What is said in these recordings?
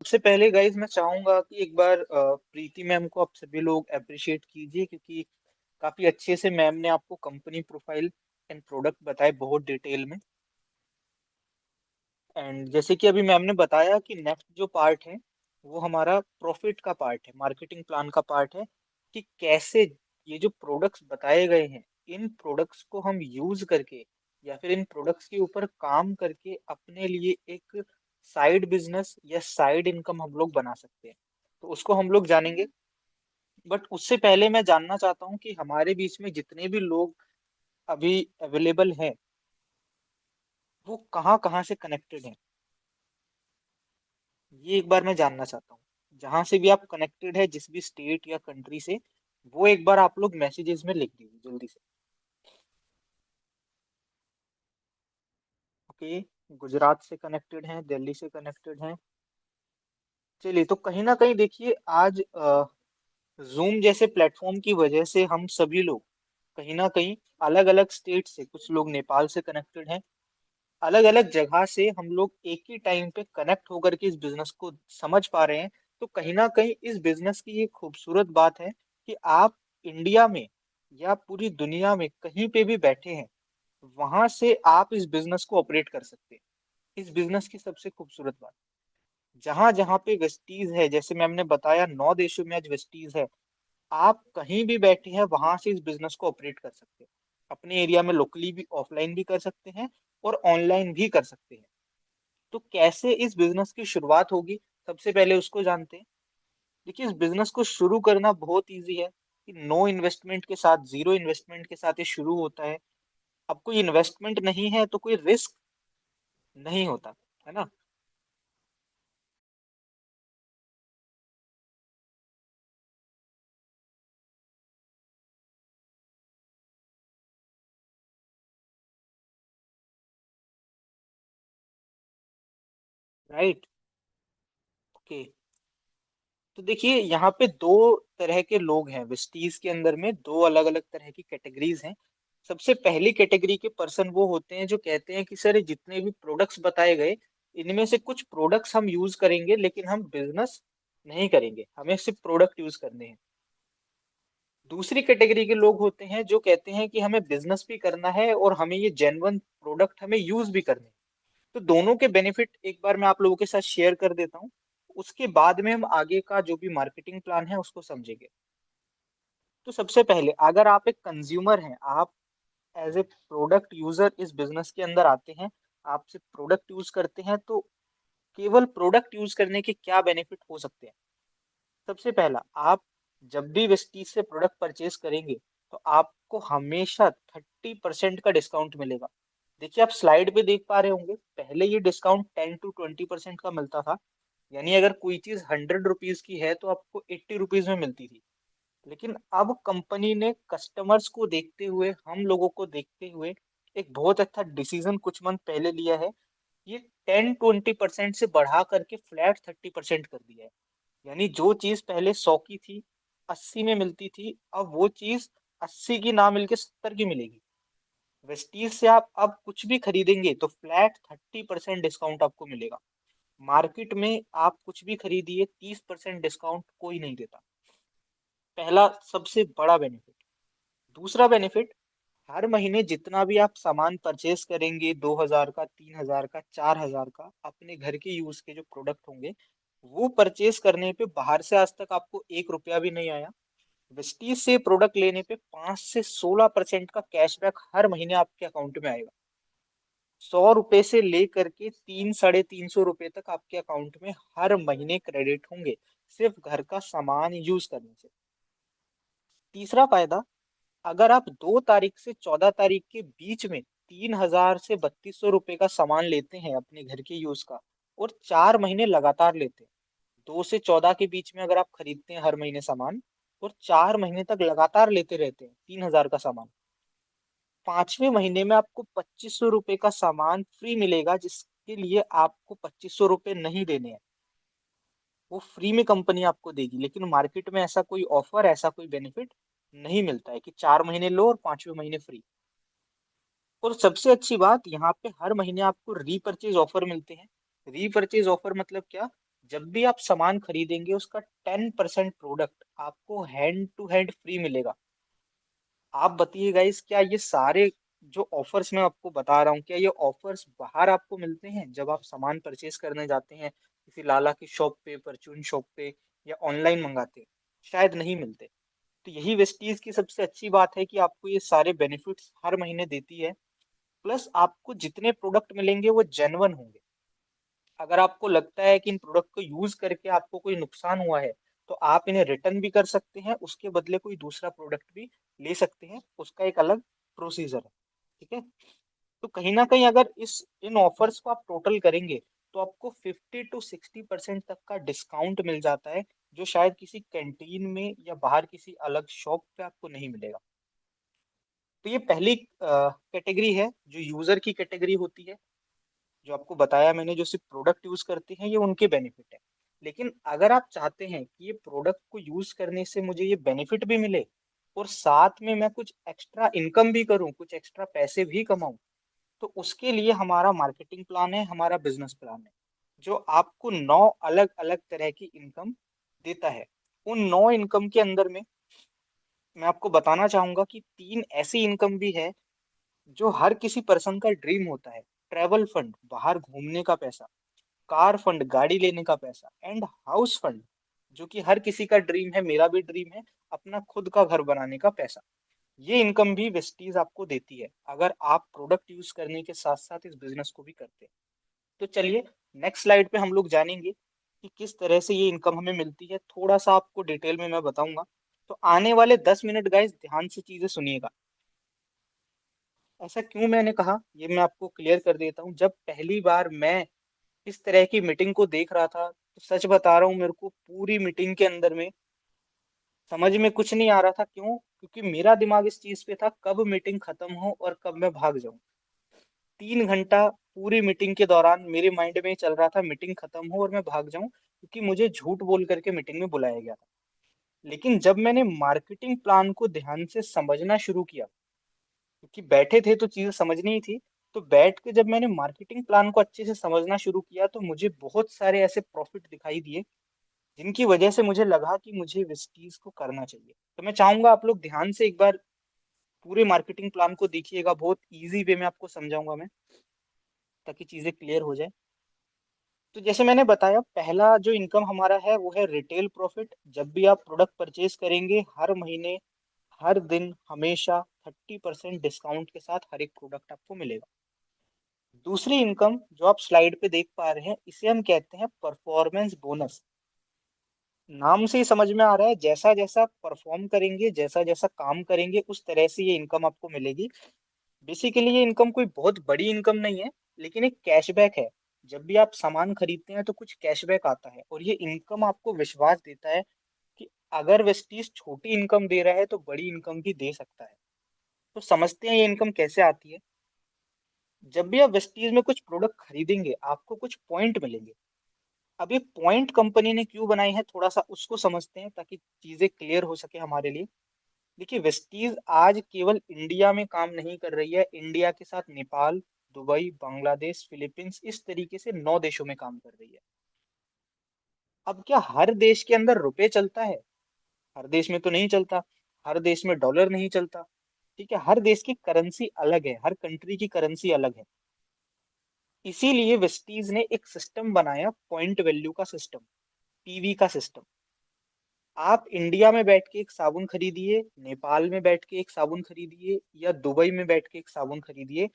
सबसे पहले गाइज मैं चाहूंगा कि एक बार प्रीति मैम को आप सभी लोग अप्रिशिएट कीजिए, क्योंकि काफी अच्छे से मैम ने आपको कंपनी प्रोफाइल एंड प्रोडक्ट बताए बहुत डिटेल में। एंड जैसे कि अभी मैम ने बताया कि नेक्स्ट जो पार्ट है वो हमारा प्रॉफिट का पार्ट है, मार्केटिंग प्लान का पार्ट है, कि कैसे ये जो प्रोडक्ट्स बताए गए हैं इन प्रोडक्ट्स को हम यूज करके या फिर इन प्रोडक्ट्स के ऊपर काम करके अपने लिए एक साइड बिजनेस या साइड इनकम हम लोग बना सकते हैं। तो उसको हम लोग जानेंगे। बट उससे पहले मैं जानना चाहता हूँ कि हमारे बीच में जितने भी लोग अभी अवेलेबल हैं वो कहाँ कहाँ से कनेक्टेड हैं, ये एक बार मैं जानना चाहता हूँ। जहां से भी आप कनेक्टेड है, जिस भी स्टेट या कंट्री से, वो एक बार आप लोग मैसेजेस में लिख दीजिए जल्दी से। ओके, गुजरात से कनेक्टेड हैं, दिल्ली से कनेक्टेड हैं। चलिए, तो कहीं ना कहीं देखिए आज जूम जैसे प्लेटफॉर्म की वजह से हम सभी लोग कहीं ना कहीं अलग अलग स्टेट से, कुछ लोग नेपाल से कनेक्टेड हैं, अलग अलग जगह से हम लोग एक ही टाइम पे कनेक्ट होकर के इस बिजनेस को समझ पा रहे हैं। तो कहीं ना कहीं इस बिजनेस की ये खूबसूरत बात है कि आप इंडिया में या पूरी दुनिया में कहीं पे भी बैठे हैं, वहां से आप इस बिजनेस को ऑपरेट कर सकते हैं। इस बिजनेस की सबसे खूबसूरत बात, जहां जहां पे वेस्टीज है, जैसे मैम ने बताया 9 देशों में आज वेस्टीज है, आप कहीं भी बैठे हैं वहां से इस बिजनेस को ऑपरेट कर सकते हैं। अपने एरिया में लोकली भी, ऑफलाइन भी कर सकते हैं और ऑनलाइन भी कर सकते हैं। तो कैसे इस बिजनेस की शुरुआत होगी, सबसे पहले उसको जानते हैं। देखिए, इस बिजनेस को शुरू करना बहुत इजी है कि नो इन्वेस्टमेंट के साथ, जीरो इन्वेस्टमेंट के साथ ये शुरू होता है। अब कोई इन्वेस्टमेंट नहीं है तो कोई रिस्क नहीं होता, है ना। राइट। ओके, तो देखिए यहाँ पे दो तरह के लोग हैं, विस्टीज के अंदर में दो अलग अलग तरह की कैटेगरीज हैं। सबसे पहली कैटेगरी के पर्सन वो होते हैं जो कहते हैं कि सर ये जितने भी प्रोडक्ट्स बताए गए, इनमें से कुछ प्रोडक्ट्स हम यूज करेंगे लेकिन हम बिजनेस नहीं करेंगे, हमें सिर्फ प्रोडक्ट यूज करने हैं। दूसरी कैटेगरी के लोग होते हैं जो कहते हैं कि हमें बिजनेस भी करना है और हमें ये जेन्युइन प्रोडक्ट हमें यूज भी करने हैं। तो दोनों के बेनिफिट एक बार मैं आप लोगों के साथ शेयर कर देता हूँ, उसके बाद में हम आगे का जो भी मार्केटिंग प्लान है उसको समझेंगे। तो सबसे पहले, अगर आप एक कंज्यूमर हैं, आप एज ए प्रोडक्ट यूजर इस बिजनेस के अंदर आते हैं, आप सिर्फ प्रोडक्ट यूज करते हैं, तो केवल प्रोडक्ट यूज करने के क्या बेनिफिट हो सकते हैं। सबसे पहला, आप जब भी वेस्टीज से प्रोडक्ट परचेज करेंगे तो आपको हमेशा 30% का डिस्काउंट मिलेगा। देखिए, आप स्लाइड पे देख पा रहे होंगे, पहले ये डिस्काउंट 10 to 20% का मिलता था। यानी अगर कोई चीज 100 रुपीज की है तो आपको 80 रुपीज में मिलती थी। लेकिन अब कंपनी ने कस्टमर्स को देखते हुए, हम लोगों को देखते हुए, एक बहुत अच्छा डिसीजन कुछ मंथ पहले लिया है। ये 10-20% से बढ़ा करके फ्लैट 30% कर दिया है। यानी जो चीज पहले 100 की थी, 80 में मिलती थी, अब वो चीज 80 की ना मिलके 70 की मिलेगी। वेस्टीज से आप अब कुछ भी खरीदेंगे तो फ्लैट 30% डिस्काउंट आपको मिलेगा। मार्केट में आप कुछ भी खरीदिए, 30% डिस्काउंट कोई नहीं देता। पहला सबसे बड़ा बेनिफिट। दूसरा बेनिफिट, हर महीने जितना भी आप सामान परचेस करेंगे, 2,000 का, 3,000 का, 4,000 का, अपने घर के यूज के जो प्रोडक्ट होंगे, वो परचेस करने पे बाहर से आज तक आपको 1 रुपया भी नहीं आया। वेस्टीज से प्रोडक्ट लेने पे 5 से 16% का कैशबैक हर महीने आपके अकाउंट में आएगा। 100 रुपए से लेकर के 300-350 रुपए तक आपके अकाउंट में हर महीने क्रेडिट होंगे, सिर्फ घर का सामान यूज करने से। तीसरा फायदा, अगर आप 2 तारीख से 14 तारीख के बीच में 3,000 से 3,200 रुपए का सामान लेते हैं अपने घर के यूज का, और 4 महीने लगातार लेते हैं, 2 से 14 के बीच में अगर आप खरीदते हैं हर महीने सामान और 4 महीने तक लगातार लेते रहते हैं 3,000 का सामान, 5वें महीने में आपको 2,500 रुपए का सामान फ्री मिलेगा, जिसके लिए आपको 2,500 रुपए नहीं देने हैं। वो फ्री में कंपनी आपको देगी। लेकिन मार्केट में ऐसा कोई ऑफर, ऐसा कोई बेनिफिट नहीं मिलता है कि 4 महीने लो और 5वें महीने फ्री। और सबसे अच्छी बात, यहाँ पे हर महीने आपको रीपरचेज ऑफर मिलते हैं। रीपरचेज ऑफर मतलब क्या, जब भी आप सामान खरीदेंगे उसका 10% प्रोडक्ट आपको हैंड टू हैंड फ्री मिलेगा। आप बताइए गाइस, क्या ये सारे जो ऑफर्स मैं आपको बता रहा हूँ, क्या ये ऑफर्स बाहर आपको मिलते हैं जब आप सामान परचेज करने जाते हैं किसी लाला की शॉप पे, परचून शॉप पे, या ऑनलाइन मंगाते हैं? शायद नहीं मिलते। तो यही वेस्टीज की सबसे अच्छी बात है कि आपको ये सारे बेनिफिट्स हर महीने देती है। प्लस आपको जितने प्रोडक्ट मिलेंगे वो जेन्युइन होंगे। अगर आपको लगता है कि इन प्रोडक्ट को यूज करके आपको कोई नुकसान हुआ है, तो आप इन्हें रिटर्न भी कर सकते हैं, उसके बदले कोई दूसरा प्रोडक्ट भी ले सकते हैं, उसका एक अलग प्रोसीजर है। ठीक है। तो कहीं ना कहीं अगर इस इन ऑफर्स को आप टोटल करेंगे तो आपको 50 to 60% तक का डिस्काउंट मिल जाता है, जो शायद किसी कैंटीन में या बाहर किसी अलग शॉप पे आपको नहीं मिलेगा। तो ये पहली कैटेगरी है जो यूजर की कैटेगरी होती है। जो आपको बताया मैंने, जो सिर्फ प्रोडक्ट यूज करते हैं, ये उनके बेनिफिट है। लेकिन अगर आप चाहते हैं कि ये प्रोडक्ट को यूज करने से मुझे ये बेनिफिट भी मिले और साथ में मैं कुछ एक्स्ट्रा इनकम भी करूं, कुछ एक्स्ट्रा पैसे भी कमाऊं, तो उसके लिए हमारा मार्केटिंग प्लान है, हमारा बिजनेस प्लान है, जो आपको 9 अलग अलग तरह की इनकम देता है। उन 9 इनकम के अंदर में मैं आपको बताना चाहूंगा कि 3 ऐसी इनकम भी है जो हर किसी पर्सन का ड्रीम होता है। ट्रैवल फंड, बाहर घूमने का पैसा। कार फंड, गाड़ी लेने का पैसा। एंड हाउस फंड, जो कि हर किसी का ड्रीम है, मेरा भी ड्रीम है, अपना खुद का घर बनाने का पैसा। ये इनकम भी वेस्टीज आपको देती है अगर आप प्रोडक्ट यूज करने के साथ साथ इस बिजनेस को भी करते हैं। तो चलिए, नेक्स्ट स्लाइड पे हम लोग जानेंगे कि किस तरह से ये इनकम हमें मिलती है। थोड़ा सा आपको डिटेल में मैं बताऊंगा। तो आने वाले 10 मिनट गाइस ध्यान से चीजें सुनिएगा। ऐसा क्यों मैंने कहा, ये मैं आपको क्लियर कर देता हूँ। जब पहली बार मैं इस तरह की मीटिंग को देख रहा था, तो सच बता रहा हूँ, मेरे को पूरी मीटिंग के अंदर में समझ में कुछ नहीं आ रहा था। क्यों? क्योंकि मेरा दिमाग इस चीज पे था, कब मीटिंग खत्म हो और कब मैं भाग जाऊं। 3 घंटा पूरी मीटिंग के दौरान मेरे माइंड में चल रहा था, मीटिंग खत्म हो और मैं भाग जाऊं, क्योंकि मुझे झूठ बोल करके मीटिंग में बुलाया गया था। लेकिन जब मैंने मार्केटिंग प्लान को ध्यान से समझना शुरू किया, क्योंकि बैठे थे तो चीजें समझनी ही थी, तो बैठ के जब मैंने मार्केटिंग प्लान को अच्छे से समझना शुरू किया, तो मुझे बहुत सारे ऐसे प्रॉफिट दिखाई दिए, जिनकी वजह से मुझे लगा कि मुझे विस्टीज को करना चाहिए। तो मैं चाहूंगा आप लोग ध्यान से एक बार पूरे मार्केटिंग प्लान को देखिएगा। बहुत इजी वे में आपको समझाऊंगा मैं, ताकि चीजें क्लियर हो जाए। तो जैसे मैंने बताया, पहला जो इनकम हमारा है वो है रिटेल प्रॉफिट। जब भी आप प्रोडक्ट परचेज करेंगे, हर महीने, हर दिन, हमेशा 30% डिस्काउंट के साथ हर एक प्रोडक्ट आपको मिलेगा। दूसरी इनकम जो आप स्लाइड पे देख पा रहे हैं, इसे हम कहते हैं परफॉर्मेंस बोनस। नाम से ही समझ में आ रहा है, जैसा जैसा परफॉर्म करेंगे, जैसा जैसा काम करेंगे, उस तरह से ये इनकम आपको मिलेगी। बेसिकली ये इनकम कोई बहुत बड़ी इनकम नहीं है, लेकिन एक कैशबैक है। जब भी आप सामान खरीदते हैं तो कुछ कैशबैक आता है, और ये इनकम आपको विश्वास देता है कि अगर वेस्टीज छोटी इनकम दे रहा है तो बड़ी इनकम भी दे सकता है। तो समझते हैं ये इनकम कैसे आती है। जब भी आप वेस्टीज में कुछ प्रोडक्ट खरीदेंगे, आपको कुछ पॉइंट मिलेंगे। अब ये पॉइंट कंपनी ने क्यों बनाई है, थोड़ा सा उसको समझते हैं, ताकि चीजें क्लियर हो सके हमारे लिए। देखिए, वेस्टीज आज केवल इंडिया में काम नहीं कर रही है। इंडिया के साथ नेपाल, दुबई, बांग्लादेश, फिलीपींस, इस तरीके से 9 देशों में काम कर रही है। अब क्या हर देश के अंदर रुपए चलता है? हर देश में तो नहीं चलता। हर देश में डॉलर नहीं चलता। ठीक है, हर देश की करेंसी अलग है, हर कंट्री की करेंसी अलग है। इसीलिए वेस्टीज ने एक सिस्टम बनाया, पॉइंट वैल्यू का सिस्टम, पीवी का सिस्टम। आप इंडिया में बैठ के एक साबुन खरीदिए, नेपाल में बैठ के एक साबुन खरीदिए, या दुबई में बैठ के एक साबुन खरीदिए,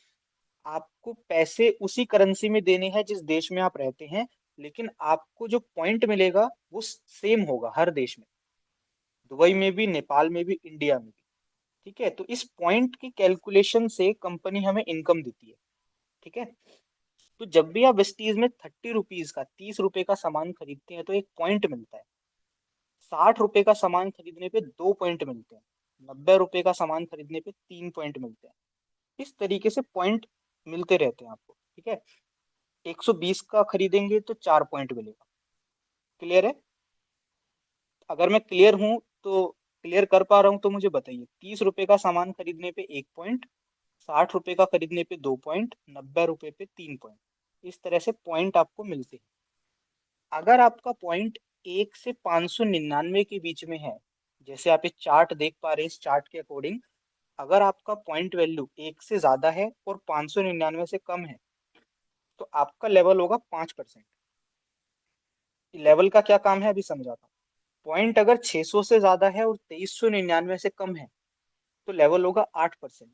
आपको पैसे उसी करेंसी में देने हैं जिस देश में आप रहते हैं। लेकिन आपको जो पॉइंट मिलेगा वो सेम होगा हर देश में, दुबई में भी, नेपाल में भी, इंडिया में भी। ठीक है, तो इस पॉइंट की कैलकुलेशन से कंपनी हमें इनकम देती है। ठीक है। तो जब भी आप वेस्टीज में 30 रुपीज का, 30 रुपए का सामान खरीदते हैं, तो एक पॉइंट मिलता है। 60 रुपए का सामान खरीदने पे 2 पॉइंट मिलते हैं। 90 रुपए का सामान खरीदने पे 3 पॉइंट मिलते हैं। इस तरीके से पॉइंट मिलते रहते हैं आपको। ठीक है। 120 का खरीदेंगे तो 4 पॉइंट मिलेगा। क्लियर है? अगर मैं क्लियर हूं तो, क्लियर कर पा रहा हूं तो मुझे बताइए। 30 रुपए का सामान खरीदने पे 1 पॉइंट, 60 रुपए का खरीदने पे 2 पॉइंट, 90 रुपए पे 3 पॉइंट। इस तरह से पॉइंट आपको मिलते हैं। अगर आपका पॉइंट 1 से 599 के बीच में है, जैसे आप एक चार्ट देख पा रहे हैं, इस चार्ट के अकॉर्डिंग अगर आपका पॉइंट वैल्यू 1 से ज्यादा है और 599 से कम है, तो आपका लेवल होगा 5%। लेवल का क्या काम है अभी समझाता हूँ। पॉइंट अगर 600 से ज्यादा है और 2399 से कम है, तो लेवल होगा 8%।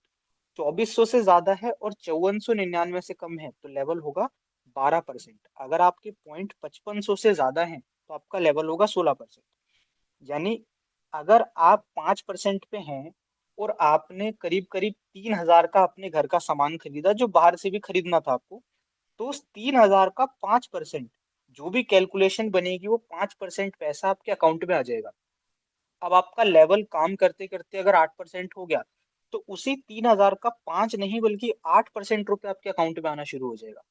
2400 से ज्यादा है और 5499 से कम है, तो लेवल होगा 12%। अगर आपके पॉइंट 5500 से ज्यादा है, तो आपका लेवल होगा 16%। यानी अगर आप 5% पे हैं और आपने करीब करीब 3000 का अपने घर का सामान खरीदा, जो बाहर से भी खरीदना था आपको, तो उस 3000 का 5%, जो भी कैलकुलेशन बनेगी वो 5% पैसा आपके अकाउंट में आ जाएगा। अब आपका लेवल काम करते करते अगर 8% हो गया, तो उसी 3000 का 5 नहीं बल्कि 8% रुपये आपके अकाउंट में आना शुरू हो जाएगा।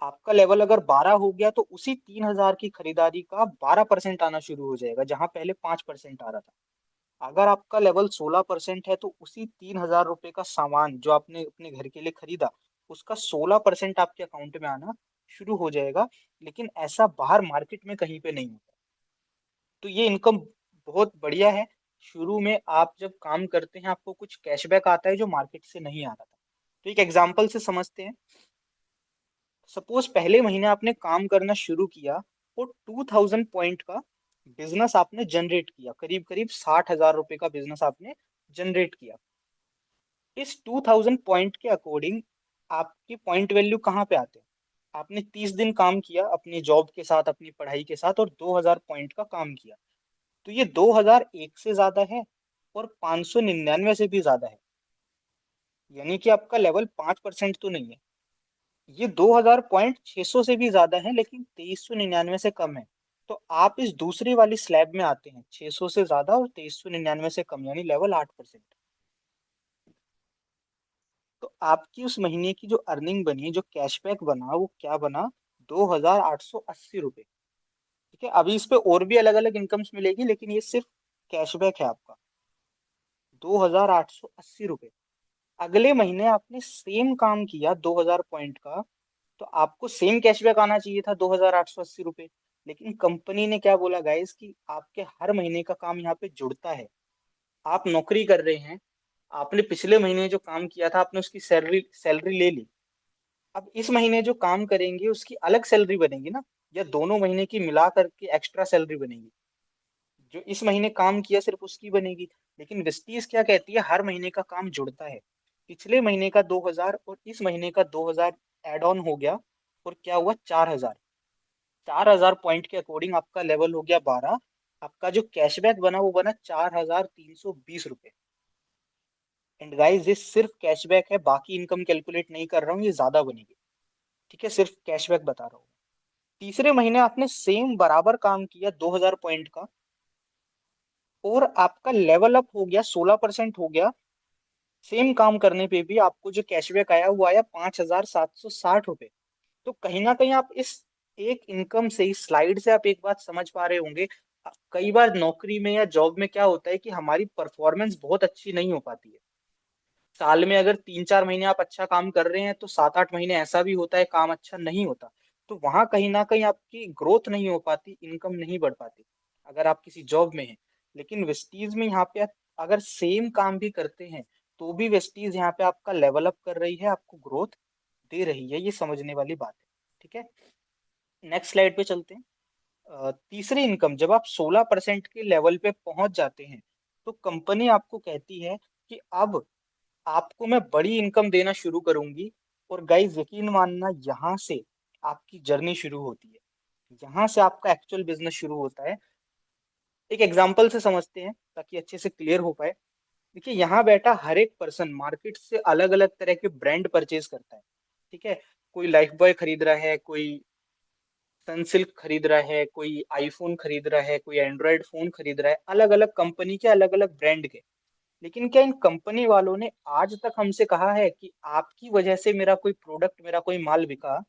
आपका लेवल अगर 12 हो गया, तो उसी 3000 की खरीदारी का 12% आना शुरू हो जाएगा, जहां पहले 5% आ रहा था। अगर आपका लेवल 16% है, तो उसी 3000 रुपये का सामान जो आपने अपने घर के लिए खरीदा, उसका 16% आपके अकाउंट में आना शुरू हो जाएगा। लेकिन ऐसा बाहर मार्केट में कहीं पे नहीं होता। तो ये इनकम बहुत बढ़िया है। शुरू में आप जब काम करते हैं, आपको कुछ कैशबैक आता है जो मार्केट से नहीं आ रहा था। तो एक एग्जांपल से समझते हैं। सपोज पहले महीने आपने काम करना शुरू किया और 2000 पॉइंट का बिजनेस आपने जनरेट किया, करीब करीब 60,000 रुपए का बिजनेस आपने जनरेट किया। इस 2000 पॉइंट के अकॉर्डिंग आपकी पॉइंट वैल्यू कहाँ पे आते हैं? आपने 30 दिन काम किया अपनी जॉब के साथ, अपनी पढ़ाई के साथ, और 2000 पॉइंट का काम किया। तो ये 2001 से ज्यादा है और 599 से भी ज्यादा है। यानी कि आपका लेवल 5% तो नहीं है। ये 2000 पॉइंट 600 से भी ज्यादा है, लेकिन 2399 से कम है। तो आप इस दूसरी वाली स्लैब में आते हैं, 600 से ज्यादा और 2399 से कम, यानी लेवल 8%। तो आपकी उस महीने की जो अर्निंग बनी, जो कैशबैक बना, वो क्या बना? 2880 रुपये। ठीक है, अभी इस पे और भी अलग अलग इनकम्स मिलेगी, लेकिन ये सिर्फ कैशबैक है आपका, 2880 रुपये। अगले महीने आपने सेम काम किया 2000 पॉइंट का, तो आपको सेम कैशबैक आना चाहिए था 2880 रुपये। लेकिन कंपनी ने क्या बोला गाइस, कि आपके हर महीने का काम यहाँ पे जुड़ता है। आप नौकरी कर रहे हैं, आपने पिछले महीने जो काम किया था, आपने उसकी सैलरी सैलरी ले ली। अब इस महीने जो काम करेंगे उसकी अलग सैलरी बनेगी ना, या दोनों महीने की मिला करके एक्स्ट्रा सैलरी बनेगी? जो इस महीने काम किया सिर्फ उसकी बनेगी। लेकिन विस्टीज क्या कहती है, हर महीने का काम जुड़ता है। पिछले महीने का 2000 और इस महीने का 2000 एड ऑन हो गया, और क्या हुआ? 4000। 4000 पॉइंट के अकॉर्डिंग आपका लेवल हो गया 12। आपका जो कैशबैक बना वो बना 4320 रुपये। एंड गाइस, ये सिर्फ कैशबैक है, बाकी इनकम कैलकुलेट नहीं कर रहा हूँ, ये ज्यादा बनेगी। ठीक है, सिर्फ कैशबैक बता रहा हूँ। तीसरे महीने आपने सेम बराबर काम किया 2000 पॉइंट का, और आपका लेवल अप हो गया, 16% हो गया। सेम काम करने पे भी आपको जो कैशबैक आया वो आया 5760 रुपये। तो कहीं ना कहीं आप इस एक इनकम से, इस स्लाइड से आप एक बात समझ पा रहे होंगे। कई बार नौकरी में या जॉब में क्या होता है कि हमारी परफॉर्मेंस बहुत अच्छी नहीं हो पाती है। साल में अगर 3-4 महीने आप अच्छा काम कर रहे हैं, तो 7-8 महीने ऐसा भी होता है काम अच्छा नहीं होता। तो वहां कहीं ना कहीं आपकी ग्रोथ नहीं हो पाती, इनकम नहीं बढ़ पाती, अगर आप किसी जॉब में हैं। लेकिन वेस्टीज में यहाँ पे अगर सेम काम भी करते हैं, तो भी वेस्टीज यहाँ पे आपका लेवल अप कर रही है, आपको ग्रोथ दे रही है। ये समझने वाली बात है। ठीक है, नेक्स्ट स्लाइड पे चलते हैं। तीसरी इनकम, जब आप 16% के लेवल पे पहुंच जाते हैं, तो कंपनी आपको कहती है कि अब आपको मैं बड़ी इनकम देना शुरू करूंगी। और गाइस, यकीन मानना, यहाँ से आपकी जर्नी शुरू होती है। यहाँ से आपका एक्चुअल बिजनेस शुरू होता है। एक एग्जांपल से समझते हैं ताकि अच्छे से क्लियर हो पाए। देखिए, यहाँ बैठा हर एक पर्सन मार्केट से अलग अलग तरह के ब्रांड परचेज करता है। ठीक है, कोई लाइफ बॉय खरीद रहा है, कोई सनसिल्क खरीद रहा है, कोई आईफोन खरीद रहा है, कोई एंड्रॉयड फोन खरीद रहा है, अलग अलग कंपनी के, अलग अलग ब्रांड के। लेकिन क्या इन कंपनी वालों ने आज तक हमसे कहा है कि आपकी वजह से मेरा कोई प्रोडक्ट, मेरा कोई माल बिका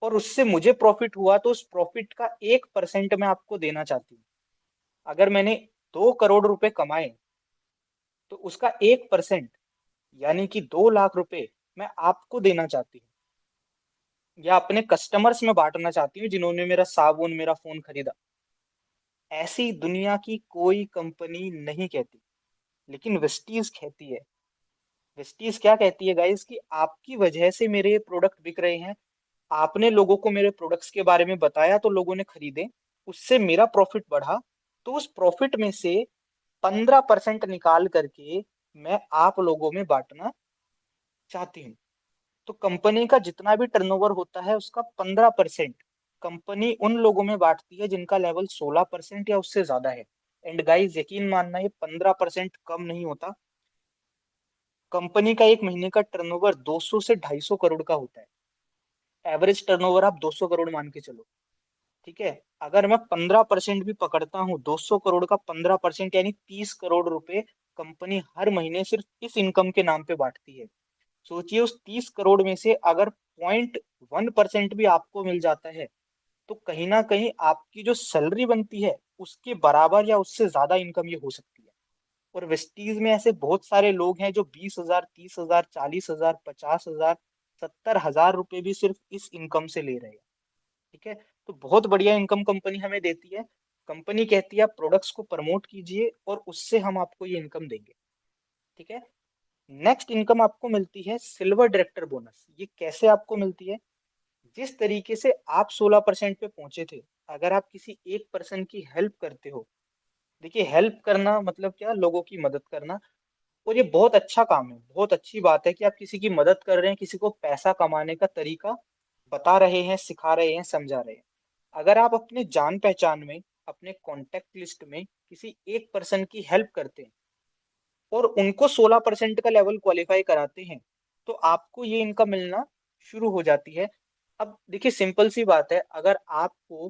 और उससे मुझे प्रॉफिट हुआ, तो उस प्रॉफिट का 1% मैं आपको देना चाहती हूँ? अगर मैंने 2 करोड़ रुपए कमाए, तो उसका 1% यानी कि 2 लाख रुपए मैं आपको देना चाहती हूँ। या अपने कस्टमर्स में बांटना चाहती हूँ जिन्होंने मेरा साबुन, मेरा फोन खरीदा। ऐसी दुनिया की कोई कंपनी नहीं कहती, लेकिन वेस्टीज कहती है। वेस्टीज क्या कहती है गाइस, कि आपकी वजह से मेरे ये प्रोडक्ट बिक रहे हैं, आपने लोगों को मेरे प्रोडक्ट्स के बारे में बताया तो लोगों ने खरीदे, उससे मेरा प्रॉफिट बढ़ा, तो उस प्रॉफिट में से 15% निकाल करके मैं आप लोगों में बांटना चाहती हूँ। तो कंपनी का जितना भी टर्नओवर होता है उसका 15% कंपनी उन लोगों में बांटती है जिनका लेवल 16% या उससे ज्यादा है। एंड गाइस यकीन मानना, ये 15% कम नहीं होता। कंपनी का एक महीने का टर्नओवर 200 से 250 करोड़ का होता है। एवरेज टर्नओवर आप 200 करोड़ मान के चलो, ठीक है। अगर मैं 15% भी पकड़ता हूँ, 200 करोड़ का 15% यानी 30 करोड़ रुपए कंपनी हर महीने सिर्फ इस इनकम के नाम पे बांटती है। सोचिए, उस 30 करोड़ में से अगर 0.1% भी आपको मिल जाता है, तो कहीं ना कहीं आपकी जो सैलरी बनती है उसके बराबर या उससे ज्यादा इनकम ये हो सकती है। और वेस्टीज में ऐसे बहुत सारे लोग हैं जो 20,000, 30,000, 40,000, 50,000, 70,000 रुपए भी सिर्फ इस इनकम से ले रहे हैं। ठीक है। तो बहुत बढ़िया इनकम कंपनी हमें देती है। कंपनी कहती है आप प्रोडक्ट्स को प्रमोट कीजिए और उससे हम आपको ये इनकम देंगे। ठीक है। नेक्स्ट इनकम आपको मिलती है सिल्वर डायरेक्टर बोनस। ये कैसे आपको मिलती है? जिस तरीके से आप 16% पे पहुंचे थे, अगर आप किसी एक पर्सन की हेल्प करते हो, देखिए हेल्प करना मतलब क्या, लोगों की मदद करना। और ये बहुत अच्छा काम है, बहुत अच्छी बात है कि आप किसी की मदद कर रहे हैं, किसी को पैसा कमाने का तरीका बता रहे हैं, सिखा रहे हैं, समझा रहे हैं। अगर आप अपने जान पहचान में, अपने कॉन्टेक्ट लिस्ट में किसी एक पर्सन की हेल्प करते हैं और उनको 16% का लेवल क्वालिफाई कराते हैं, तो आपको ये इनकम मिलना शुरू हो जाती है। अब देखिए सिंपल सी बात है, अगर आपको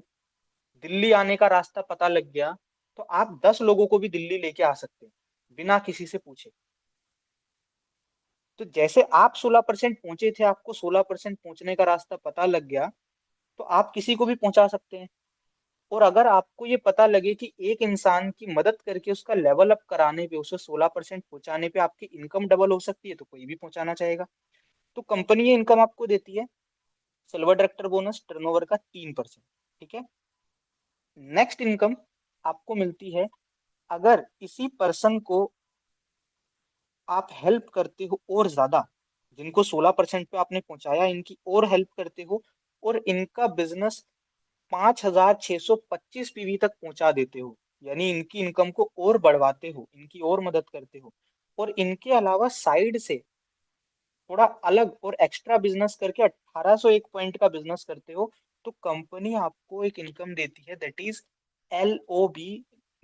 दिल्ली आने का रास्ता पता लग गया, तो आप 10 लोगों को भी दिल्ली लेके आ सकते हैं बिना किसी से पूछे। तो जैसे आप 16% पहुंचे थे, आपको 16% पहुंचने का रास्ता पता लग गया, तो आप किसी को भी पहुंचा सकते हैं। और अगर आपको ये पता लगे कि एक इंसान की मदद करके उसका लेवल अप कराने पे, उसे 16% पहुंचाने पे आपकी इनकम डबल हो सकती है, तो कोई भी पहुंचाना चाहेगा। तो कंपनी ये इनकम आपको देती है, सिल्वर डायरेक्टर बोनस टर्नओवर का 3%। ठीक है। नेक्स्ट इनकम आपको मिलती है, अगर इसी पर्सन को आप हेल्प करते हो और ज्यादा, जिनको 16% पे आपने पहुंचाया, इनकी और हेल्प करते हो और इनका बिजनेस 5,625 पीवी तक पहुंचा देते हो, यानी इनकी इनकम को और बढ़वाते हो, इनकी और मदद करते हो, और इनके अलावा साइड से थोड़ा अलग और एक्स्ट्रा बिजनेस करके 1,801 पॉइंट का बिजनेस करते हो, तो कंपनी आपको एक इनकम देती है, that is LOB,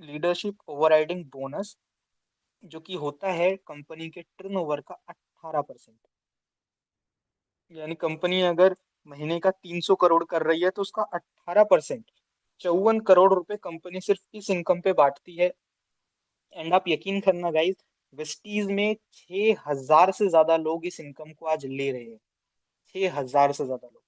leadership overriding bonus, जो कि होता है कंपनी के टर्नओवर का 18%। यानी कंपनी अगर महीने का 300 करोड़ कर रही है, तो उसका 18%, 54 करोड़ रुपए कंपनी सिर्फ इस इनकम पे बांटती है। एंड आप यकीन करना गाइस, वेस्टीज में 6,000 से ज्यादा लोग इस इनकम को आज ले रहे हैं। 6,000 से ज्यादा लोग,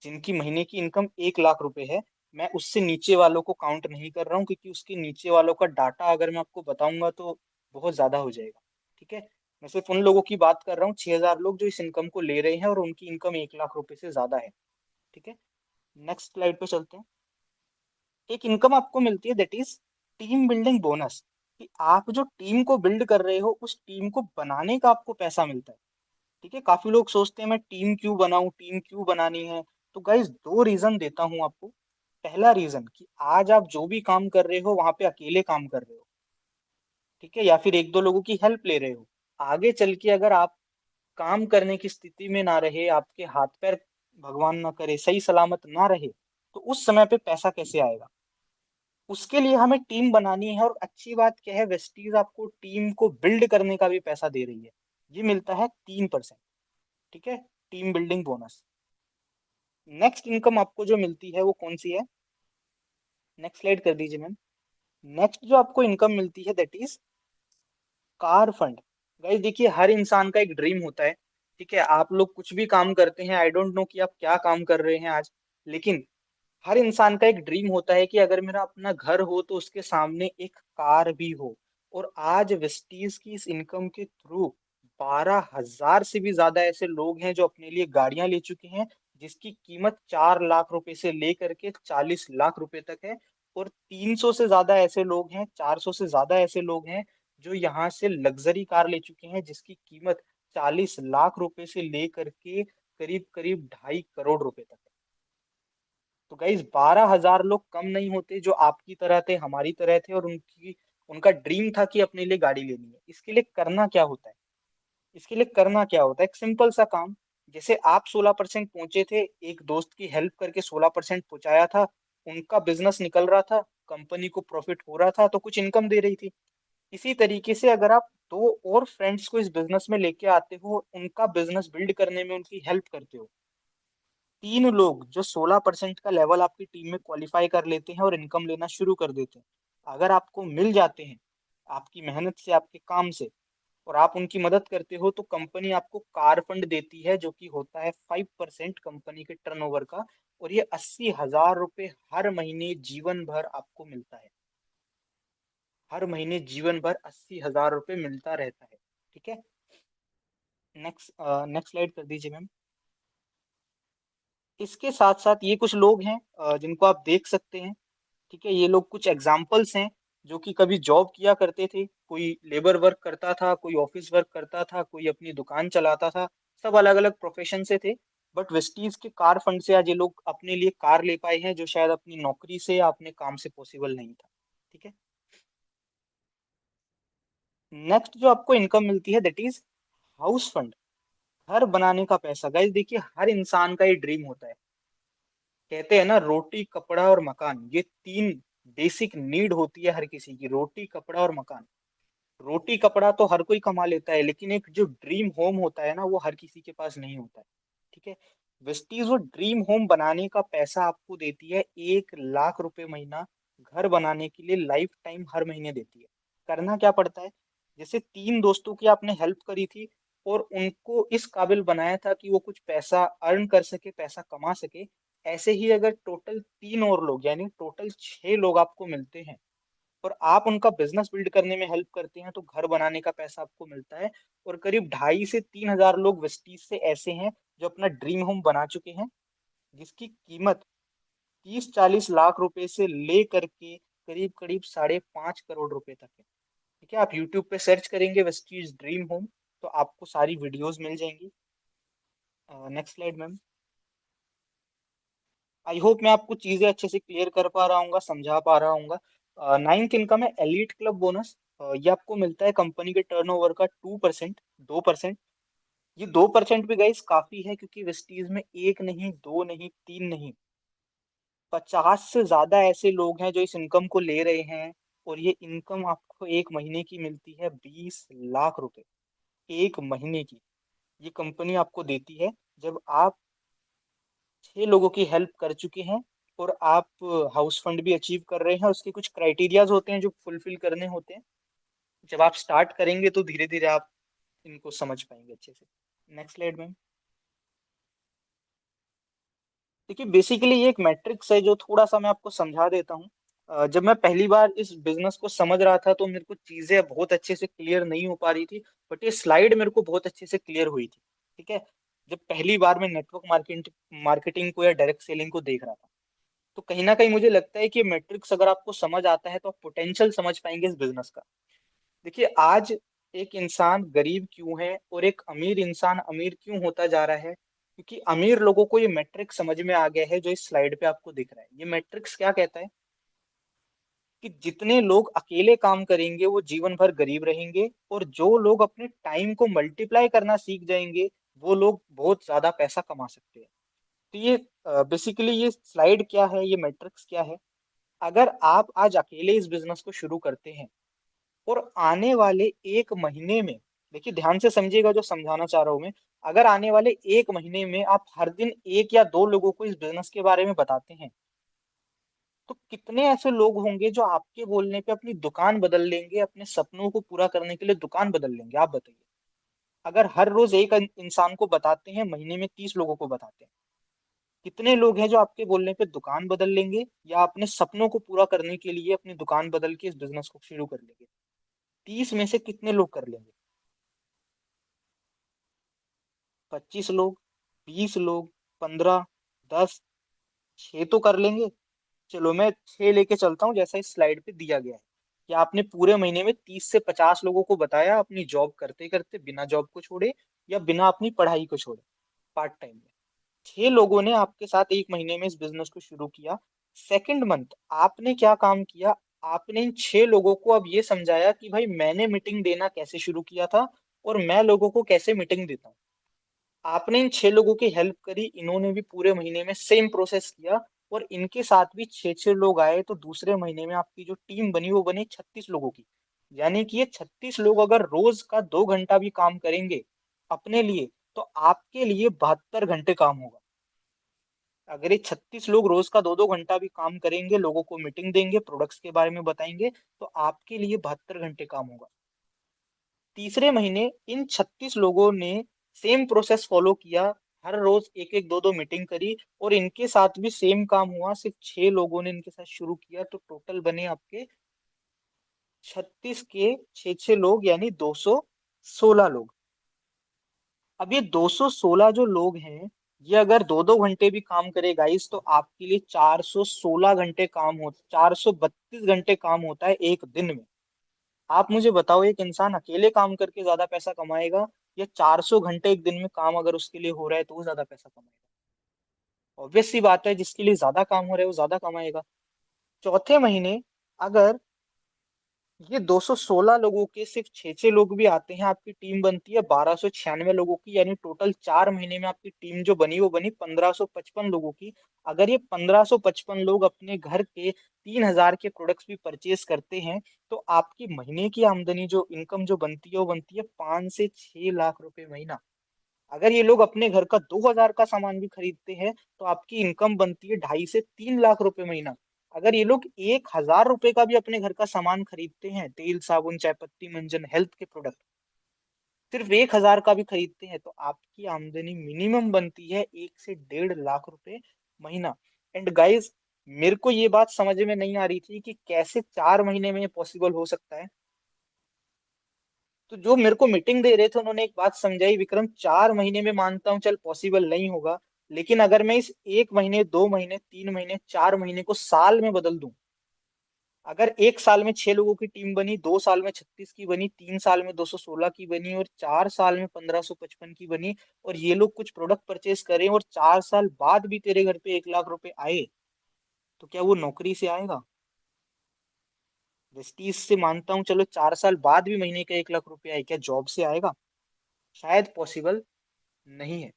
जिनकी महीने की इनकम 1 लाख रुपए है। मैं उससे नीचे वालों को काउंट नहीं कर रहा हूँ, क्योंकि उसके नीचे वालों का डाटा अगर मैं आपको बताऊंगा तो बहुत ज्यादा हो जाएगा। ठीक है। मैं सिर्फ उन लोगों की बात कर रहा हूँ, 6,000 लोग जो इस इनकम को ले रहे हैं और उनकी इनकम 1 लाख रुपए से ज्यादा है। ठीक है। नेक्स्ट स्लाइड पे चलते हैं। एक इनकम आपको मिलती है, that is team building bonus, कि आप जो टीम को बिल्ड कर रहे हो, उस टीम को बनाने का आपको पैसा मिलता है। ठीक है। काफी लोग सोचते हैं मैं टीम क्यों बनाऊं, टीम क्यों बनानी है। तो गाइस दो रीजन देता हूं आपको। पहला रीजन, कि आज आप जो भी काम कर रहे हो वहां पे अकेले काम कर रहे हो, ठीक है, या फिर एक दो लोगों की हेल्प ले रहे हो। आगे चल के अगर आप काम करने की स्थिति में ना रहे, आपके हाथ पैर भगवान ना करे सही सलामत ना रहे, तो उस समय पे पैसा कैसे आएगा? उसके लिए हमें टीम बनानी है। और अच्छी बात क्या है, वेस्टीज आपको टीम को बिल्ड करने का भी पैसा दे रही है। ये मिलता है 3%। ठीक है। Team building bonus. Next income आपको जो मिलती है वो कौन सी है? नेक्स्ट स्लाइड कर दीजिए मैम। नेक्स्ट जो आपको इनकम मिलती है, that is car fund. Guys देखिए, हर इंसान का एक ड्रीम होता है। ठीक है। आप लोग कुछ भी काम करते हैं, आई डोंट नो कि आप क्या काम कर रहे हैं आज, लेकिन हर इंसान का एक ड्रीम होता है कि अगर मेरा अपना घर हो तो उसके सामने एक कार भी हो। और आज वेस्टीज की इस इनकम के थ्रू 12,000 से भी ज्यादा ऐसे लोग हैं जो अपने लिए गाड़ियां ले चुके हैं, जिसकी कीमत 4 लाख रुपए से लेकर के 40 लाख रुपए तक है। और 300 से ज्यादा ऐसे लोग हैं, 400 से ज्यादा ऐसे लोग हैं जो यहाँ से लग्जरी कार ले चुके हैं, जिसकी कीमत 40 लाख रुपए से लेकर के करीब करीब 2.5 करोड़ रुपए तक है। तो गाइज 12,000 लोग कम नहीं होते जो आपकी तरह थे, हमारी तरह थे, और उनका ड्रीम था कि अपने लिए गाड़ी लेनी है। इसके लिए करना क्या होता है? इसके लिए करना क्या होता है? एक सिंपल सा काम। जैसे आप 16% पहुंचे थे, एक दोस्त की हेल्प करके 16% पहुंचाया था, उनका बिजनेस निकल रहा था, कंपनी को प्रॉफिट हो रहा था, तो कुछ इनकम दे रही थी। इसी तरीके से अगर आप दो और फ्रेंड्स को इस बिजनेस में लेके आते हो, उनका बिजनेस बिल्ड करने में उनकी हेल्प करते हो, तीन लोग जो 16% का लेवल आपकी टीम में क्वालिफाई कर लेते हैं और इनकम लेना शुरू कर देते हैं, अगर आपको मिल जाते हैं आपकी मेहनत से, आपके काम से, और आप उनकी मदद करते हो, तो कंपनी आपको कार फंड देती है, जो कि होता है 5% कंपनी के टर्नओवर का। और ये 80,000 रुपये हर महीने जीवन भर आपको मिलता है। हर महीने जीवन भर 80,000 रुपये मिलता रहता है। ठीक है। नेक्स्ट नेक्स्ट स्लाइड कर दीजिए मैम। इसके साथ साथ ये कुछ लोग हैं जिनको आप देख सकते हैं। ठीक है, ये लोग कुछ एग्जाम्पल्स हैं जो कि कभी जॉब किया करते थे। कोई लेबर वर्क करता था, कोई ऑफिस वर्क करता था, कोई अपनी दुकान चलाता था। सब अलग अलग प्रोफेशन से थे। बट वेस्टीज के कार फंड से आज ये लोग अपने लिए कार ले पाए हैं, जो शायद अपनी नौकरी से या अपने काम से पॉसिबल नहीं था। ठीक है। नेक्स्ट जो आपको इनकम मिलती है, दैट इज हाउस फंड। घर बनाने का पैसा। गाइस देखिए, हर इंसान का ये ड्रीम होता है। कहते हैं ना, रोटी कपड़ा और मकान, ये तीन बेसिक नीड होती है हर किसी की। रोटी कपड़ा और मकान। रोटी कपड़ा तो हर कोई कमा लेता है, लेकिन एक जो ड्रीम होम होता है ना, वो हर किसी के पास नहीं होता है। ठीक है। वेस्टीज वो ड्रीम होम बनाने का पैसा आपको देती है, 1 लाख रुपए महीना घर बनाने के लिए लाइफ टाइम हर महीने देती है। करना क्या पड़ता है? जैसे तीन दोस्तों की आपने हेल्प करी थी और उनको इस काबिल बनाया था कि वो कुछ पैसा अर्न कर सके, पैसा कमा सके। ऐसे ही अगर टोटल तीन और लोग, यानी टोटल 6 लोग आपको मिलते हैं, और आप उनका बिजनेस बिल्ड करने में हेल्प करते हैं, तो घर बनाने का पैसा आपको मिलता है। और करीब 2,500 से 3,000 लोग वेस्टीज से ऐसे हैं जो अपना ड्रीम होम बना चुके हैं, जिसकी कीमत 30-40 लाख रुपए से ले करके करीब करीब 5.5 करोड़ रुपए तक है। ठीक है। आप यूट्यूब पे सर्च करेंगे वेस्टीज ड्रीम होम, तो आपको सारी वीडियोस मिल जाएंगी। Next slide ma'am. I hope मैं आपको चीजें अच्छे से क्लियर कर पा रहा हूँ, समझा पा रहा हूँ। नाइन्थ इनकम है एलीट क्लब बोनस। ये आपको मिलता है कंपनी के टर्नओवर का 2%, 2%। ये 2% भी गाइस काफी है, क्योंकि वेस्टीज में एक नहीं, दो नहीं, तीन नहीं, 50 से ज्यादा ऐसे लोग हैं जो इस इनकम को ले रहे हैं। और ये इनकम आपको एक महीने की मिलती है, 20 लाख रुपए एक महीने की। ये कंपनी आपको देती है जब आप 6 लोगों की हेल्प कर चुके हैं, और आप हाउस फंड भी अचीव कर रहे हैं। उसके कुछ क्राइटेरियाज होते हैं जो फुलफिल करने होते हैं। जब आप स्टार्ट करेंगे तो धीरे धीरे आप इनको समझ पाएंगे अच्छे से। Next slide ma'am. देखिए, बेसिकली ये एक मैट्रिक्स है जो थोड़ा सा मैं आपको समझा देता हूँ। जब मैं पहली बार इस बिजनेस को समझ रहा था, तो मेरे को चीजें बहुत अच्छे से क्लियर नहीं हो पा रही थी। बट ये स्लाइड मेरे को बहुत अच्छे से क्लियर हुई थी। ठीक है। जब पहली बार मैं नेटवर्क मार्केटिंग को या डायरेक्ट सेलिंग को देख रहा था, तो कहीं ना कहीं मुझे लगता है कि मैट्रिक्स अगर आपको समझ आता है, तो आप पोटेंशियल समझ पाएंगे इस बिजनेस का। देखिए, आज एक इंसान गरीब क्यों है और एक अमीर इंसान अमीर क्यों होता जा रहा है? क्योंकि अमीर लोगों को ये मैट्रिक्स समझ में आ गया है, जो इस स्लाइड पे आपको दिख रहा है। ये मैट्रिक्स क्या कहता है? कि जितने लोग अकेले काम करेंगे वो जीवन भर गरीब रहेंगे, और जो लोग अपने टाइम को मल्टीप्लाई करना सीख जाएंगे, वो लोग बहुत ज्यादा पैसा कमा सकते हैं। तो ये बेसिकली ये स्लाइड क्या है, ये मैट्रिक्स क्या है? अगर आप आज अकेले इस बिजनेस को शुरू करते हैं, और आने वाले एक महीने में, देखिए ध्यान से समझिएगा जो समझाना चाह रहा हूं मैं। अगर आने वाले एक महीने में आप हर दिन एक या दो लोगों को इस बिजनेस के बारे में बताते हैं, तो कितने ऐसे लोग होंगे जो आपके बोलने पे अपनी दुकान बदल लेंगे, अपने सपनों को पूरा करने के लिए दुकान बदल लेंगे? आप बताइए। अगर हर रोज एक इंसान को बताते हैं, महीने में 30 लोगों को बताते हैं, कितने लोग हैं जो आपके बोलने पे दुकान बदल लेंगे, या अपने सपनों को पूरा करने के लिए अपनी दुकान बदल के इस बिजनेस को शुरू कर लेंगे? 30 में से कितने लोग कर लेंगे? 25 लोग, 20 लोग, 15, 10, 6 तो कर लेंगे। चलो मैं 6 लेके चलता हूँ जैसा इस स्लाइड पे दिया गया है कि आपने पूरे महीने में 30 से 50 लोगों को बताया अपनी जॉब करते करते, बिना जॉब को छोड़े या बिना अपनी पढ़ाई को छोड़े, पार्ट टाइम में। 6 लोगों ने आपके साथ एक महीने में इस बिजनेस को शुरू किया। सेकंड मंथ आपने क्या काम किया? आपने इन 6 लोगों को अब ये समझाया कि भाई मैंने मीटिंग देना कैसे शुरू किया था और मैं लोगों को कैसे मीटिंग देता हूँ। आपने इन 6 लोगों की हेल्प करी, इन्होंने भी पूरे महीने में सेम प्रोसेस किया और इनके साथ भी 6 6 लोग आए, तो दूसरे महीने में आपकी जो टीम बनी वो बनी 36 लोगों की। यानी कि ये 36 लोग अगर रोज का 2 घंटा भी काम करेंगे अपने लिए, तो आपके लिए 72 घंटे काम होगा। अगर ये 36 लोग रोज का 2 2 घंटा भी काम करेंगे, लोगों को मीटिंग देंगे, प्रोडक्ट्स के बारे में बताएंगे, तो आपके लिए 72 घंटे काम होगा। तीसरे महीने इन 36 लोगों ने सेम प्रोसेस फॉलो किया, हर रोज एक एक दो दो मीटिंग करी और इनके साथ भी सेम काम हुआ, सिर्फ 6 लोगों ने इनके साथ शुरू किया, तो टोटल बने आपके 36 के 6 6 लोग, यानी 216 लोग। अब ये 216 जो लोग हैं, ये अगर 2 2 घंटे भी काम करे गाइस, तो आपके लिए 416 घंटे काम हो, 432 घंटे काम होता है एक दिन में। आप मुझे बताओ, एक इंसान अकेले काम करके ज्यादा पैसा कमाएगा या 400 घंटे एक दिन में काम अगर उसके लिए हो रहा है तो वो ज्यादा पैसा कमाएगा? ऑब्वियस सी बात है, जिसके लिए ज्यादा काम हो रहा है वो ज्यादा कमाएगा। चौथे महीने अगर ये 216 लोगों के सिर्फ 6 6 लोग भी आते हैं, आपकी टीम बनती है 1296 लोगों की, यानी टोटल 4 महीने में आपकी टीम जो बनी वो बनी 1555 लोगों की। अगर ये 1555 लोग अपने घर के 3000 के प्रोडक्ट्स भी परचेज करते हैं, तो आपकी महीने की आमदनी जो इनकम जो बनती है वो बनती है 5 से 6 लाख रुपए महीना। अगर ये लोग अपने घर का 2000 का सामान भी खरीदते हैं, तो आपकी इनकम बनती है 2.5 से 3 लाख रुपए महीना। अगर ये लोग 1000 रुपए का भी अपने घर का सामान खरीदते हैं, तेल साबुन चाय पत्ती मंजन हेल्थ के प्रोडक्ट, सिर्फ 1000 का भी खरीदते हैं, तो आपकी आमदनी मिनिमम बनती है 1 से 1.5 लाख रुपए महीना। एंड गाइस, मेरे को ये बात समझ में नहीं आ रही थी कि कैसे 4 महीने में पॉसिबल हो सकता है। तो जो मेरे को मीटिंग दे रहे थे उन्होंने एक बात समझाई, विक्रम 4 महीने में मानता हूँ चल पॉसिबल नहीं होगा, लेकिन अगर मैं इस 1 महीने 2 महीने 3 महीने 4 महीने को साल में बदल दूं, अगर एक साल में 6 लोगों की टीम बनी, 2 साल में 36 की बनी, 3 साल में 216 की बनी और 4 साल में 1555 की बनी, और ये लोग कुछ प्रोडक्ट परचेज करें और 4 साल बाद भी तेरे घर पे 1 लाख रुपए आए, तो क्या वो नौकरी से आएगा? वेस्टीज से मानता हूँ चलो 4 साल बाद भी महीने का 1 लाख रुपए आए, क्या जॉब से आएगा? शायद पॉसिबल नहीं है।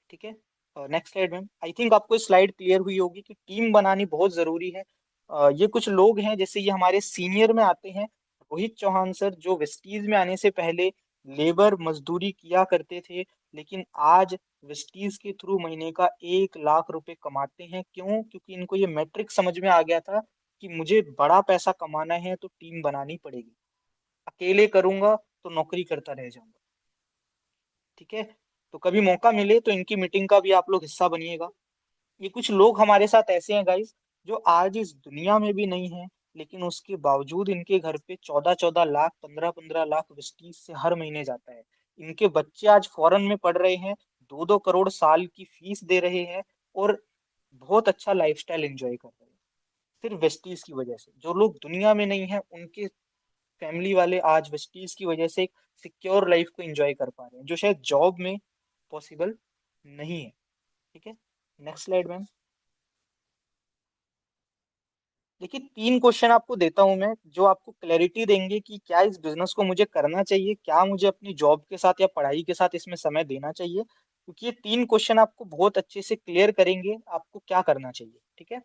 ठीक है, next slide ma'am. I think आपको स्लाइड क्लियर हुई होगी कि टीम बनानी बहुत जरूरी है। ये कुछ लोग हैं, जैसे ये हमारे सीनियर में आते हैं, रोहित चौहान सर, जो वेस्टीज में आने से पहले लेबर मजदूरी किया करते थे, लेकिन आज वेस्टीज के थ्रू महीने का 1 लाख रुपए कमाते हैं। क्यों? क्योंकि इनको ये मैट्रिक समझ में आ गया था कि मुझे बड़ा पैसा कमाना है तो टीम बनानी पड़ेगी, अकेले करूंगा तो नौकरी करता रह जाऊंगा। ठीक है, तो कभी मौका मिले तो इनकी मीटिंग का भी आप लोग हिस्सा बनिएगा। ये कुछ लोग हमारे साथ ऐसे हैं गाइस, जो आज इस दुनिया में भी नहीं है, लेकिन उसके बावजूद इनके घर पे 14 14 लाख 15 15 लाख विस्टीज से हर महीने जाता है। इनके बच्चे आज फॉरेन में पढ़ रहे हैं, 2 2 करोड़ साल की फीस दे रहे हैं और बहुत अच्छा लाइफस्टाइल एंजॉय कर रहे हैं, सिर्फ वेस्टीज की वजह से। जो लोग दुनिया में नहीं है, उनके फैमिली वाले आज वेस्टीज की वजह से एक सिक्योर लाइफ को एंजॉय कर पा रहे हैं, जो शायद जॉब में पॉसिबल नहीं है। ठीक है, नेक्स्ट स्लाइड मैम। देखिए, 3 क्वेश्चन आपको देता हूं मैं, जो आपको क्लैरिटी देंगे कि क्या इस बिजनेस को मुझे करना चाहिए, क्या मुझे अपनी जॉब के साथ या पढ़ाई के साथ इसमें समय देना चाहिए, क्योंकि ये 3 क्वेश्चन आपको बहुत अच्छे से क्लियर करेंगे आपको क्या करना चाहिए। ठीक है,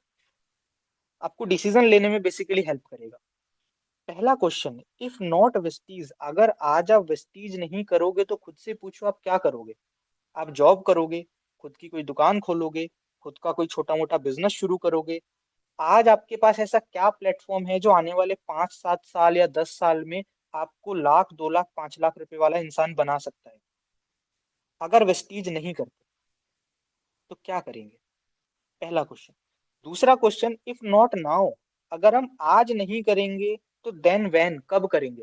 आपको डिसीजन लेने में बेसिकली हेल्प करेगा। पहला क्वेश्चन, इफ नॉट वेस्टीज, अगर आज आप वेस्टीज नहीं करोगे तो खुद से पूछो आप क्या करोगे? आप जॉब करोगे, खुद की कोई दुकान खोलोगे, खुद का कोई छोटा मोटा बिजनेस शुरू करोगे? आज आपके पास ऐसा क्या प्लेटफॉर्म है जो आने वाले 5 7 साल या 10 साल में आपको लाख 2 लाख 5 लाख रुपए वाला इंसान बना सकता है? अगर वेस्टीज नहीं करते तो क्या करेंगे? पहला क्वेश्चन। दूसरा क्वेश्चन, इफ नॉट नाउ, अगर हम आज नहीं करेंगे तो देन व्हेन, कब करेंगे?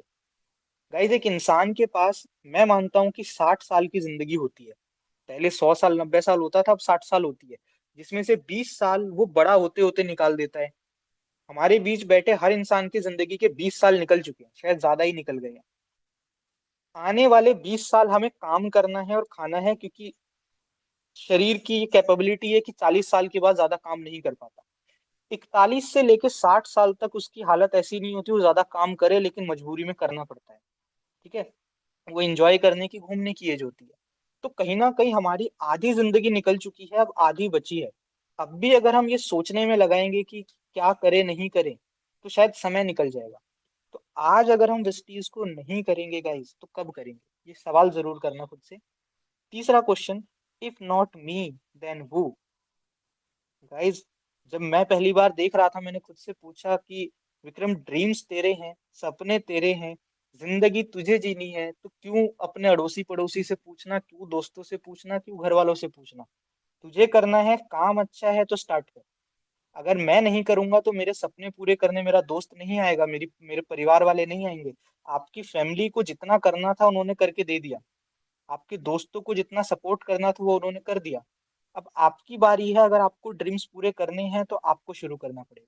गाइस, एक इंसान के पास मैं मानता हूं कि 60 साल की जिंदगी होती है। पहले 100 साल 90 साल होता था, अब 60 साल होती है, जिसमें से 20 साल वो बड़ा होते होते निकाल देता है। हमारे बीच बैठे हर इंसान की जिंदगी के 20 साल निकल चुके हैं, शायद ज्यादा ही निकल गए हैं। आने वाले 20 साल हमें काम करना है और खाना है, क्योंकि शरीर की ये कैपेबिलिटी है कि 40 साल के बाद ज्यादा काम नहीं कर पाता। 41 से लेके 60 साल तक उसकी हालत ऐसी नहीं होती, वो ज्यादा काम करे, लेकिन मजबूरी में करना पड़ता है। ठीक है, वो एंजॉय करने की, घूमने की एज होती है। तो कहीं ना कहीं हमारी आधी जिंदगी निकल चुकी है, अब आधी बची है। अब भी अगर हम ये सोचने में लगाएंगे कि क्या करें नहीं करें, तो शायद समय निकल जाएगा। तो आज अगर हम इस चीज को नहीं करेंगे गाइस, तो कब करेंगे? ये सवाल जरूर करना खुद से। तीसरा question, if not me then who? Guys, जब मैं पहली बार देख रहा था, मैंने खुद से पूछा कि विक्रम, ड्रीम्स तेरे हैं, सपने तेरे हैं, जिंदगी तुझे जीनी है, तो क्यों अपने अड़ोसी पड़ोसी से पूछना, क्यों दोस्तों से पूछना, क्यों घर वालों से पूछना? तुझे करना है, काम अच्छा है तो स्टार्ट कर। अगर मैं नहीं करूंगा तो मेरे सपने पूरे करने मेरा दोस्त नहीं आएगा, मेरे परिवार वाले नहीं आएंगे। आपकी फैमिली को जितना करना था उन्होंने करके दे दिया, आपके दोस्तों को जितना सपोर्ट करना था वो उन्होंने कर दिया। अब आपकी बारी है, अगर आपको ड्रीम्स पूरे करने हैं तो आपको शुरू करना पड़ेगा।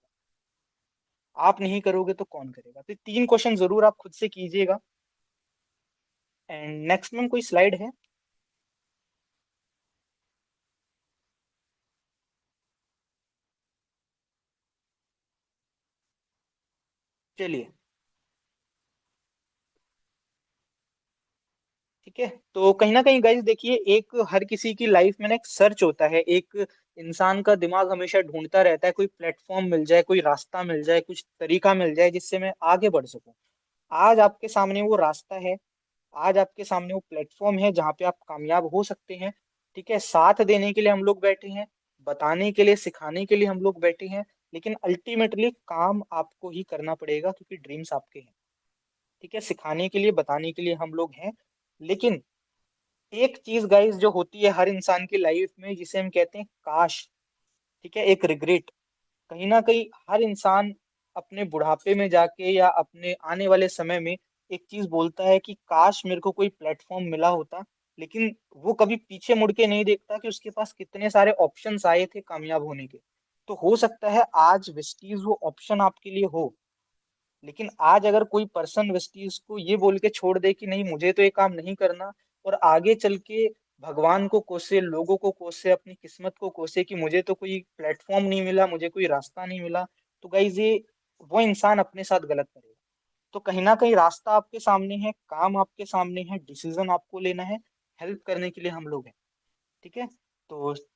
आप नहीं करोगे तो कौन करेगा? तो 3 क्वेश्चन जरूर आप खुद से कीजिएगा। एंड नेक्स्ट में कोई स्लाइड है? चलिए, ठीक है। तो कहीं ना कहीं गाइस देखिए, एक हर किसी की लाइफ में ना एक सर्च होता है, एक इंसान का दिमाग हमेशा ढूंढता रहता है, कोई प्लेटफॉर्म मिल जाए, कोई रास्ता मिल जाए, कुछ तरीका मिल जाए जिससे मैं आगे बढ़ सकूं। आज आपके सामने वो रास्ता है, आज आपके सामने वो प्लेटफॉर्म है जहाँ पे आप कामयाब हो सकते हैं। ठीक है, साथ देने के लिए हम लोग बैठे हैं, बताने के लिए, सिखाने के लिए हम लोग बैठे हैं, लेकिन अल्टीमेटली काम आपको ही करना पड़ेगा, क्योंकि ड्रीम्स आपके हैं। ठीक है, सिखाने के लिए, बताने के लिए हम लोग हैं, लेकिन एक चीज गाइस जो होती है हर इंसान की लाइफ में, जिसे हम कहते हैं काश, ठीक है, एक रिग्रेट। कहीं ना कहीं हर इंसान अपने बुढ़ापे में जाके या अपने आने वाले समय में एक चीज बोलता है कि काश मेरे को कोई प्लेटफॉर्म मिला होता। लेकिन वो कभी पीछे मुड़ के नहीं देखता कि उसके पास कितने सारे ऑप्शंस आए थे कामयाब होने के। तो हो सकता है आज वेस्टीज वो ऑप्शन आपके लिए हो, लेकिन आज अगर कोई पर्सन वेस्टीज को ये बोल के छोड़ दे कि नहीं मुझे तो ये काम नहीं करना, और आगे चल के भगवान को कोसे, लोगों को कोसे, अपनी किस्मत को कोसे कि मुझे तो कोई प्लेटफॉर्म नहीं मिला, मुझे कोई रास्ता नहीं मिला, तो गाइज ये वो इंसान अपने साथ गलत करेगा। तो कहीं ना कहीं रास्ता आपके सामने है, काम आपके सामने है, डिसीजन आपको लेना है, हेल्प करने के लिए हम लोग हैं। ठीक है, तो